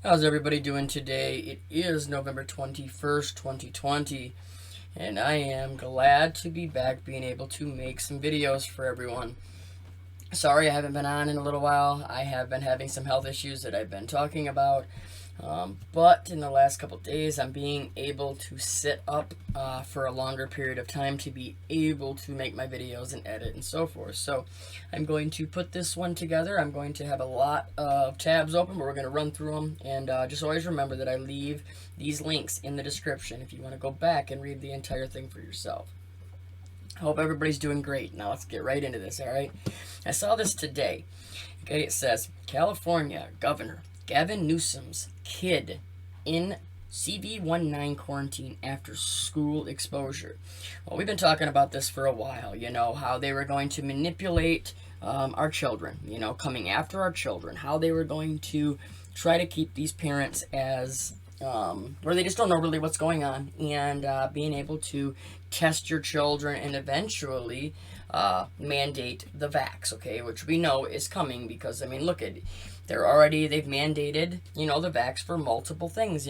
How's everybody doing today? It is November 21st, 2020, and I am glad to be back being able to make some videos for everyone. Sorry I haven't been on in a little while. I have been having some health issues that I've been talking about. But in the last couple days, I'm being able to sit up for a longer period of time to be able to make my videos and edit and so forth. So I'm going to put this one together. I'm going to have a lot of tabs open, but we're going to run through them. And just always remember that I leave these links in the description if you want to go back and read the entire thing for yourself. Hope everybody's doing great. Now let's get right into this, alright? I saw this today. Okay, it says, California Governor Gavin Newsom's kid in CV-19 quarantine after school exposure. Well, we've been talking about this for a while, how they were going to manipulate our children, coming after our children, how they were going to try to keep these parents as where they just don't know really what's going on, and being able to test your children and eventually mandate the vax, okay, which we know is coming because, look at, they've mandated, the vax for multiple things,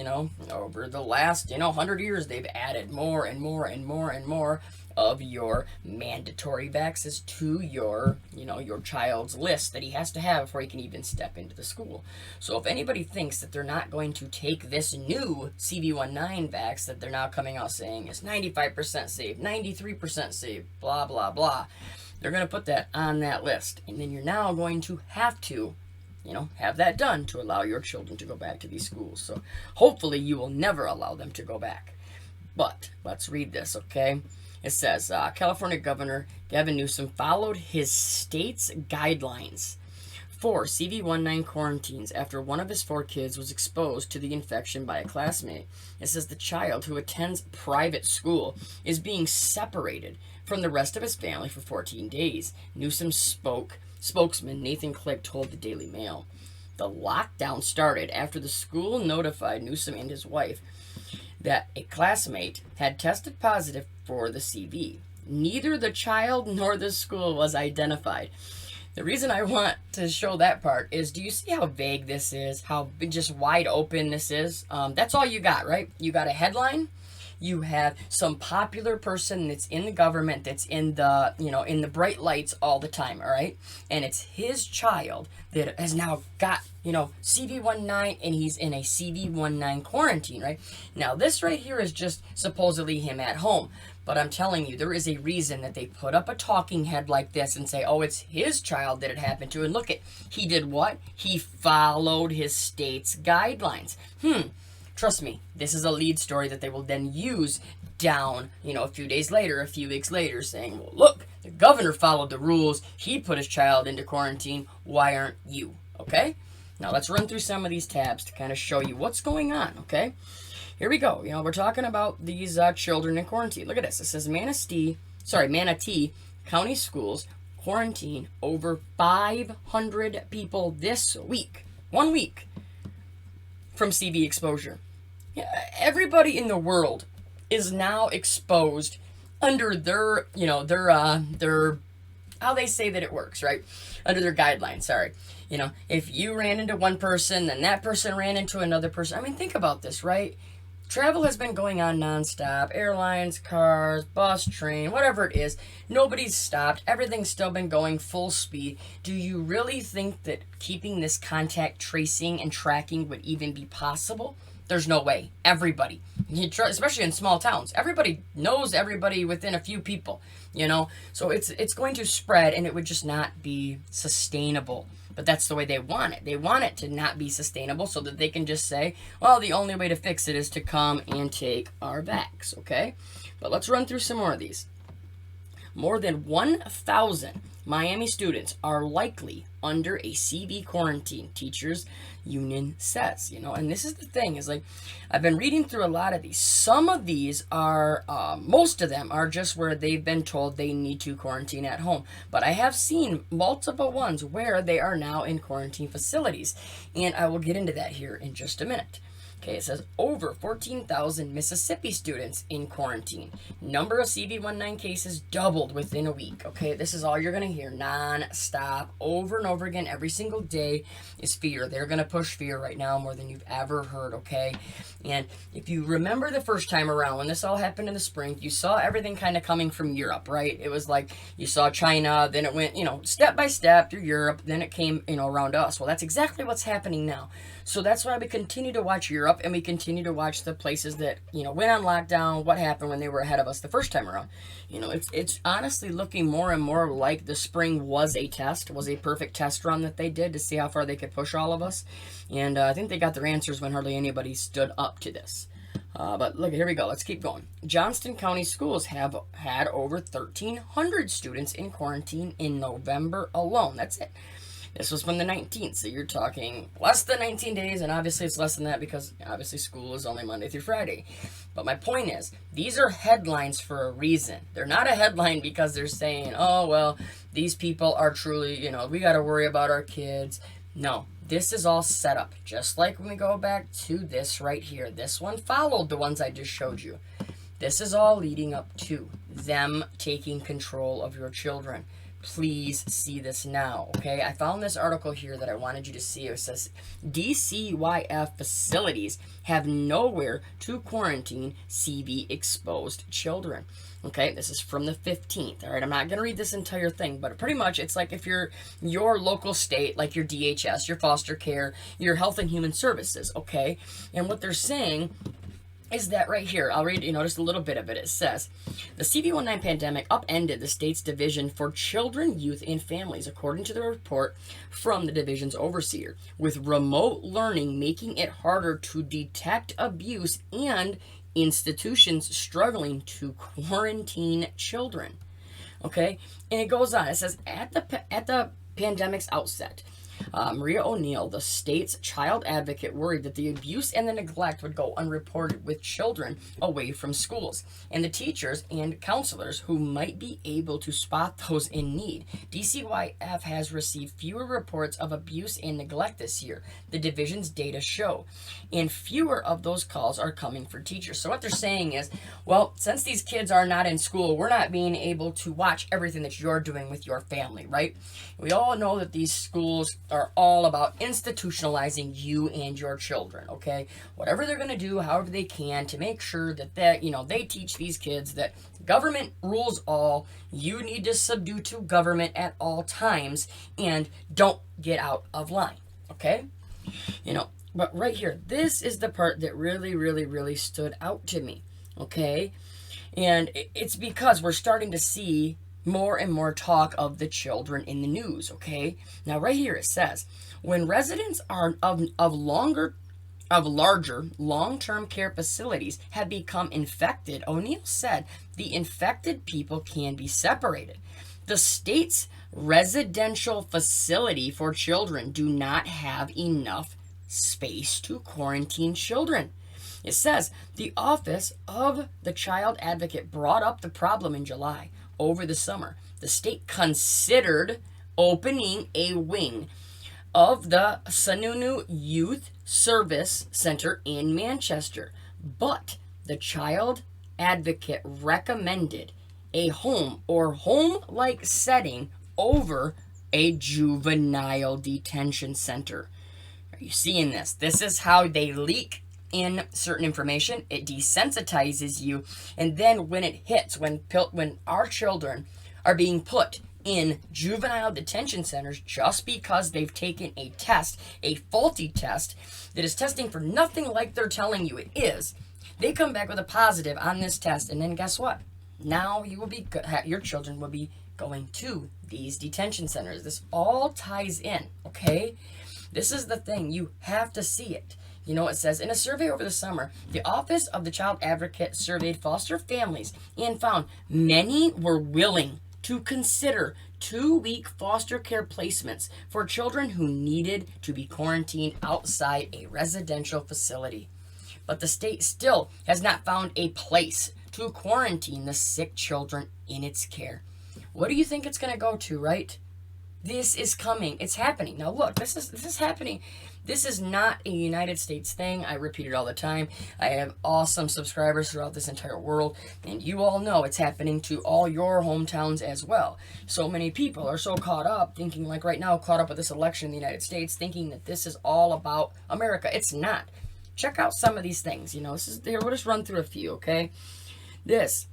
over the last, 100 years, they've added more and more and more and more of your mandatory vaxes to your, your child's list that he has to have before he can even step into the school. So if anybody thinks that they're not going to take this new CV-19 vax that they're now coming out saying is 95% safe, 93% safe, blah, blah, blah, they're going to put that on that list. And then you're now going to have to have that done to allow your children to go back to these schools. So hopefully you will never allow them to go back. But let's read this, okay? It says, California Governor Gavin Newsom followed his state's guidelines for CV-19 quarantines after one of his 4 kids was exposed to the infection by a classmate. It says the child, who attends private school, is being separated from the rest of his family for 14 days. Newsom's spokesman Nathan Click told the Daily Mail. The lockdown started after the school notified Newsom and his wife that a classmate had tested positive for the CV. Neither the child nor the school was identified. The reason I want to show that part is, do you see how vague this is? How just wide open this is? That's all you got, right? You got a headline. You have some popular person that's in the government, that's in the, in the bright lights all the time, all right? And it's his child that has now got, CV-19, and he's in a CV-19 quarantine, right? Now, this right here is just supposedly him at home. But I'm telling you, there is a reason that they put up a talking head like this and say, oh, it's his child that it happened to. And look at, he did what? He followed his state's guidelines. Trust me, this is a lead story that they will then use down, a few days later, a few weeks later, saying, well, look, the governor followed the rules. He put his child into quarantine. Why aren't you? Okay? Now, let's run through some of these tabs to kind of show you what's going on, okay? Here we go. We're talking about these children in quarantine. Look at this. It says Manatee County Schools quarantine over 500 people this week. 1 week from CV exposure. Everybody in the world is now exposed under their, their how they say that it works, right? Under their guidelines, sorry. If you ran into one person, then that person ran into another person. Think about this, right? Travel has been going on nonstop. Airlines, cars, bus, train, whatever it is. Nobody's stopped. Everything's still been going full speed. Do you really think that keeping this contact tracing and tracking would even be possible? There's no way. Everybody, especially in small towns, everybody knows everybody within a few people, So it's going to spread, and it would just not be sustainable. But that's the way they want it. They want it to not be sustainable so that they can just say, well, the only way to fix it is to come and take our vax, okay? But let's run through some more of these. More than 1,000 Miami students are likely under a CV quarantine, teachers union says, and this is the thing, is like, I've been reading through a lot of these. Some of these are, most of them are just where they've been told they need to quarantine at home. But I have seen multiple ones where they are now in quarantine facilities, and I will get into that here in just a minute. Okay, it says over 14,000 Mississippi students in quarantine. Number of CV-19 cases doubled within a week. Okay, this is all you're going to hear non-stop, over and over again, every single day is fear. They're going to push fear right now more than you've ever heard, okay? And if you remember the first time around, when this all happened in the spring, you saw everything kind of coming from Europe, right? It was like you saw China, then it went, step by step through Europe, then it came, around us. Well, that's exactly what's happening now. So that's why we continue to watch Europe, and we continue to watch the places that, went on lockdown, what happened when they were ahead of us the first time around. It's honestly looking more and more like the spring was a perfect test run that they did to see how far they could push all of us. And I think they got their answers when hardly anybody stood up to this. But look, here we go. Let's keep going. Johnston County schools have had over 1,300 students in quarantine in November alone. That's it. This was from the 19th, so you're talking less than 19 days, and obviously it's less than that because obviously school is only Monday through Friday. But my point is, these are headlines for a reason. They're not a headline because they're saying, oh, well, these people are truly, we got to worry about our kids. No, this is all set up. Just like when we go back to this right here. This one followed the ones I just showed you. This is all leading up to them taking control of your children. Please see this now, okay? I found this article here that I wanted you to see. It says, DCYF facilities have nowhere to quarantine CV-exposed children. Okay, this is from the 15th, all right? I'm not going to read this entire thing, but pretty much it's like if your local state, like your DHS, your foster care, your Health and Human Services, okay? And what they're saying is that right here, I'll read, just a little bit of it. It says, the CV-19 pandemic upended the state's Division for Children, Youth, and Families, according to the report from the division's overseer, with remote learning making it harder to detect abuse and institutions struggling to quarantine children. Okay, and it goes on. It says, at the pandemic's outset, Maria O'Neill, the state's child advocate, worried that the abuse and the neglect would go unreported with children away from schools and the teachers and counselors who might be able to spot those in need. DCYF has received fewer reports of abuse and neglect this year, the division's data show, and fewer of those calls are coming for teachers. So what they're saying is, well, since these kids are not in school, we're not being able to watch everything that you're doing with your family, right? We all know that these schools are all about institutionalizing you and your children, okay? Whatever they're going to do, however they can, to make sure that they teach these kids that government rules all, you need to subdue to government at all times, and don't get out of line, okay? But right here, this is the part that really, really, really stood out to me, okay? And it's because we're starting to see more and more talk of the children in the news, okay? Now, right here it says, when residents are of larger long-term care facilities have become infected, O'Neill said the infected people can be separated. The state's residential facility for children do not have enough space to quarantine children. It says the Office of the Child Advocate brought up the problem in July. Over the summer, the state considered opening a wing of the Sununu Youth Service Center in Manchester, but the child advocate recommended a home or home-like setting over a juvenile detention center. Are you seeing this? This is how they leak in certain information. It desensitizes you, and then when it hits, when our children are being put in juvenile detention centers just because they've taken a test, a faulty test that is testing for nothing like they're telling you it is, they come back with a positive on this test, and then guess what? Now your children will be going to these detention centers. This all ties in, okay? This is the thing. You have to see it. It says, in a survey over the summer, the Office of the Child Advocate surveyed foster families and found many were willing to consider 2-week foster care placements for children who needed to be quarantined outside a residential facility. But the state still has not found a place to quarantine the sick children in its care. What do you think it's going to go to, right? This is coming. It's happening. Now look, this is happening. This is not a United States thing. I repeat it all the time. I have awesome subscribers throughout this entire world, and you all know it's happening to all your hometowns as well. So many people are so caught up thinking, like right now, caught up with this election in the United States, thinking that this is all about America. It's not. Check out some of these things. You know, this is here. We'll just run through a few, okay? This,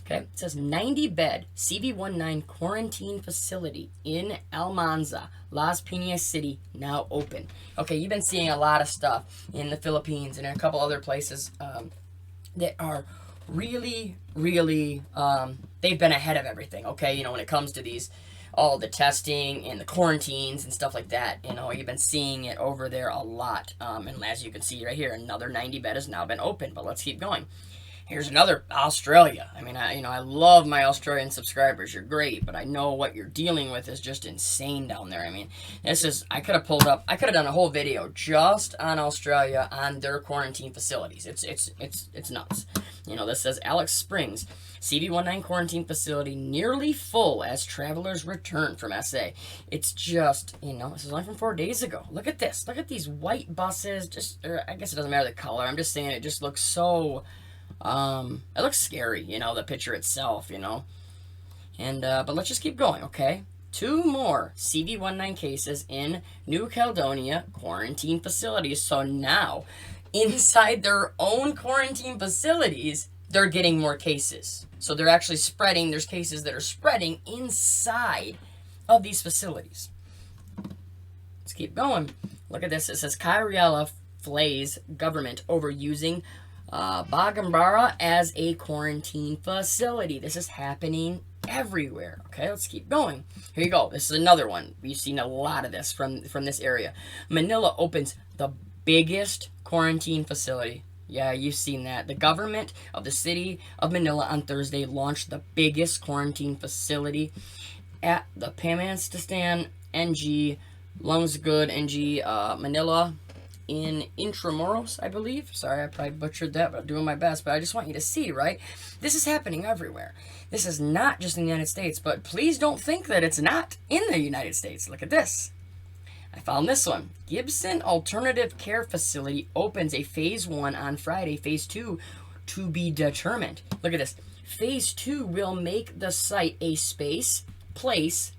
okay, it says 90-bed CV-19 quarantine facility in Almanza, Las Piñas City, now open. Okay, you've been seeing a lot of stuff in the Philippines and in a couple other places that are really, really, they've been ahead of everything, okay? You know, when it comes to these, all the testing and the quarantines and stuff like that, you know, you've been seeing it over there a lot. And as you can see right here, another 90-bed has now been opened, but let's keep going. Here's another, Australia. I mean, I love my Australian subscribers. You're great, but I know what you're dealing with is just insane down there. I mean, this is, I could have done a whole video just on Australia on their quarantine facilities. It's nuts. You know, this says Alex Springs, CV-19 quarantine facility nearly full as travelers return from SA. It's just, you know, this is only from 4 days ago. Look at this. Look at these white buses. Just, I guess it doesn't matter the color. I'm just saying it just looks so... it looks scary, you know, the picture itself, you know. And, but let's just keep going, okay? 2 more CV-19 cases in New Caledonia quarantine facilities. So now, inside their own quarantine facilities, they're getting more cases. So they're actually spreading, there's cases that are spreading inside of these facilities. Let's keep going. Look at this. It says Kyriela flays government over using Bagambara as a quarantine facility. This is happening everywhere. Okay, let's keep going. Here you go. This is another one. We've seen a lot of this from this area. Manila opens the biggest quarantine facility. Yeah, you've seen that. The government of the city of Manila on Thursday launched the biggest quarantine facility at the Pamanstistan NG Lungsgood NG Manila in Intramuros, I believe. Sorry, I probably butchered that, but I'm doing my best. But I just want you to see, right? This is happening everywhere. This is not just in the United States, but please don't think that it's not in the United States. Look at this. I found this one. Gibson Alternative Care Facility opens a Phase 1 on Friday. Phase 2 to be determined. Look at this. Phase 2 will make the site a place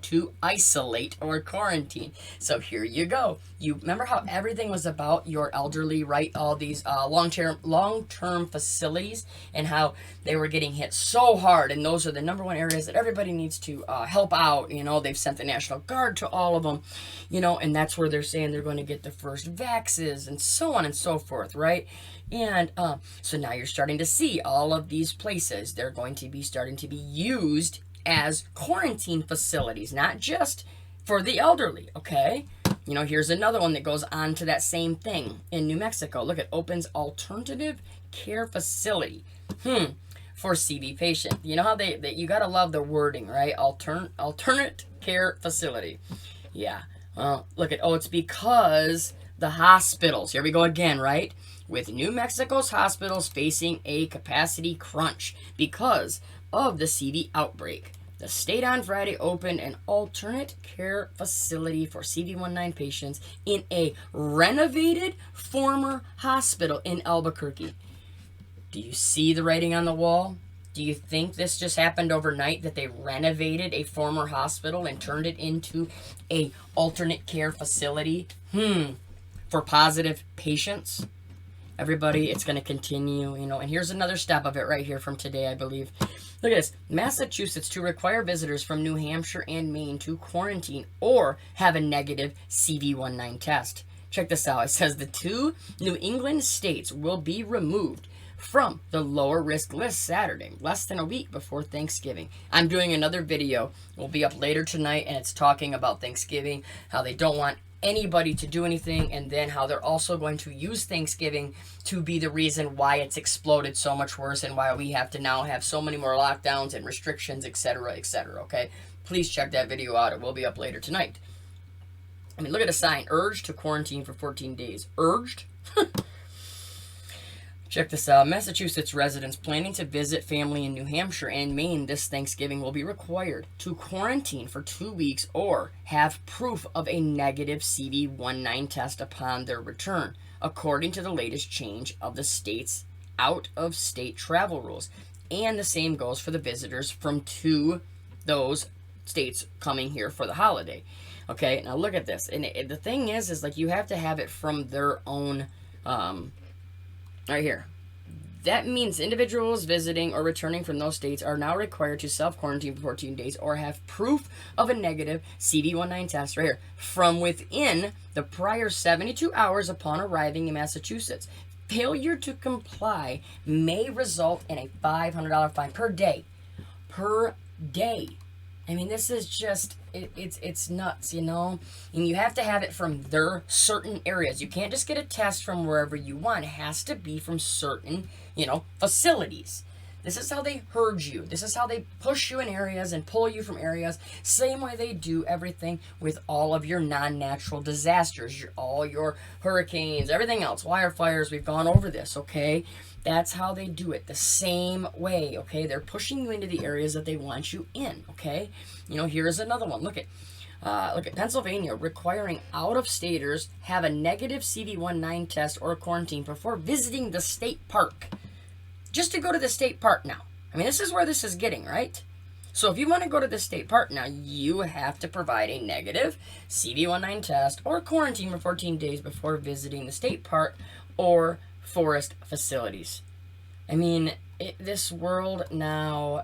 to isolate or quarantine. So here you go. You remember how everything was about your elderly, right? All these long-term facilities and how they were getting hit so hard, and those are the #1 areas that everybody needs to help out. You know, they've sent the National Guard to all of them, you know, and that's where they're saying they're going to get the first vaxes and so on and so forth, right? And so now you're starting to see all of these places. They're going to be starting to be used as quarantine facilities, not just for the elderly, okay? You know, here's another one that goes on to that same thing in New Mexico. Look, it opens alternative care facility for CV patient. You know how you gotta love the wording, right? Alternate care facility. Yeah. Well, look at, it's because the hospitals, here we go again, right? With New Mexico's hospitals facing a capacity crunch because of the CV outbreak. The state on Friday opened an alternate care facility for CV-19 patients in a renovated former hospital in Albuquerque. Do you see the writing on the wall? Do you think this just happened overnight, that they renovated a former hospital and turned it into a alternate care facility for positive patients? Everybody, it's going to continue, you know. And here's another step of it right here from today, I believe. Look at this. Massachusetts to require visitors from New Hampshire and Maine to quarantine or have a negative CV-19 test. Check this out. It says the 2 New England states will be removed from the lower risk list Saturday, less than a week before Thanksgiving. I'm doing another video. It will be up later tonight, and it's talking about Thanksgiving, how they don't want anybody to do anything, and then how they're also going to use Thanksgiving to be the reason why it's exploded so much worse and why we have to now have so many more lockdowns and restrictions, etc., okay? Please check that video out. It will be up later tonight. I mean, look at the sign. Urged to quarantine for 14 days. Urged? Check this out. Massachusetts residents planning to visit family in New Hampshire and Maine this Thanksgiving will be required to quarantine for 2 weeks or have proof of a negative CV19 test upon their return, according to the latest change of the state's out-of-state travel rules. And the same goes for the visitors from those states coming here for the holiday. Okay, now look at this. And the thing is like you have to have it from their own... right here. That means individuals visiting or returning from those states are now required to self-quarantine for 14 days or have proof of a negative CV19 test right here from within the prior 72 hours upon arriving in Massachusetts. Failure to comply may result in a $500 fine per day. Per day. I mean, this is just, it's nuts, you know? And you have to have it from their certain areas. You can't just get a test from wherever you want. It has to be from certain, facilities. This is how they herd you. This is how they push you in areas and pull you from areas. Same way they do everything with all of your non-natural disasters, all your hurricanes, everything else, wildfires. We've gone over this, okay? That's how they do it, the same way, okay? They're pushing you into the areas that they want you in, okay? Here's another one. Look at Pennsylvania requiring out-of-staters have a negative CV19 test or quarantine before visiting the state park. Just to go to the state park now. I mean, this is where this is getting, right? So if you want to go to the state park now, you have to provide a negative CV19 test or quarantine for 14 days before visiting the state park or forest facilities. I mean, this world now,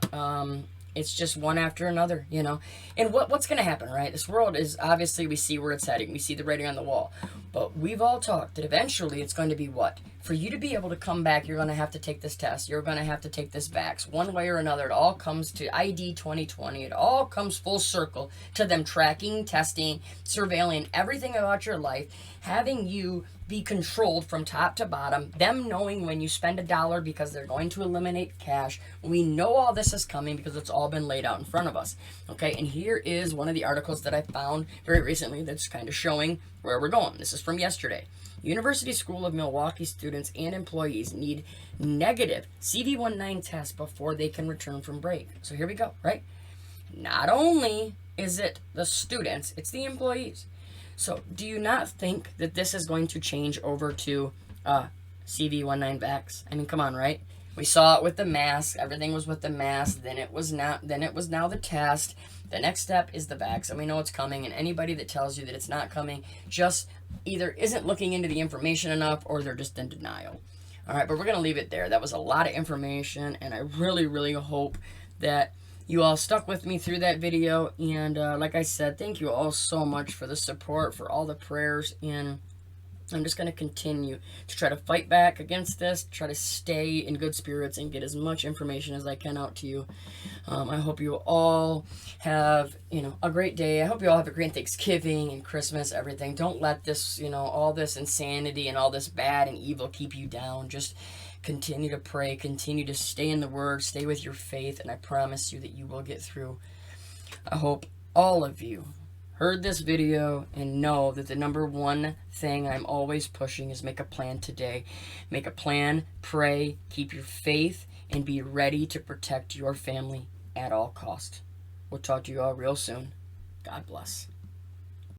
it's just one after another, And what's going to happen, right? This world is, obviously, we see where it's heading. We see the writing on the wall. But we've all talked that eventually it's going to be what? For you to be able to come back, you're going to have to take this test. You're going to have to take this vax. One way or another, it all comes to ID 2020. It all comes full circle to them tracking, testing, surveilling everything about your life, having you be controlled from top to bottom, them knowing when you spend $1 because they're going to eliminate cash. We know all this is coming because it's all been laid out in front of us. Okay, and here is one of the articles that I found very recently that's kind of showing where we're going. This is from yesterday. University School of Milwaukee students and employees need negative CV19 tests before they can return from break. So here we go, right? Not only is it the students, it's the employees. So do you not think that this is going to change over to CV19 vax? I mean, come on, right? We saw it with the mask. Everything was with the mask. Then it was now the test. The next step is the vax, and we know it's coming. And anybody that tells you that it's not coming just either isn't looking into the information enough or they're just in denial. All right, but we're going to leave it there. That was a lot of information, and I really, really hope that you all stuck with me through that video. And like I said, thank you all so much for the support, for all the prayers, and I'm just going to continue to try to fight back against this, try to stay in good spirits and get as much information as I can out to you. I hope you all have, a great day. I hope you all have a great Thanksgiving and Christmas, everything. Don't let this, all this insanity and all this bad and evil keep you down. Just continue to pray, continue to stay in the Word, stay with your faith, and I promise you that you will get through. I hope all of you heard this video and know that the number one thing I'm always pushing is make a plan today. Make a plan, pray, keep your faith, and be ready to protect your family at all costs. We'll talk to you all real soon. God bless.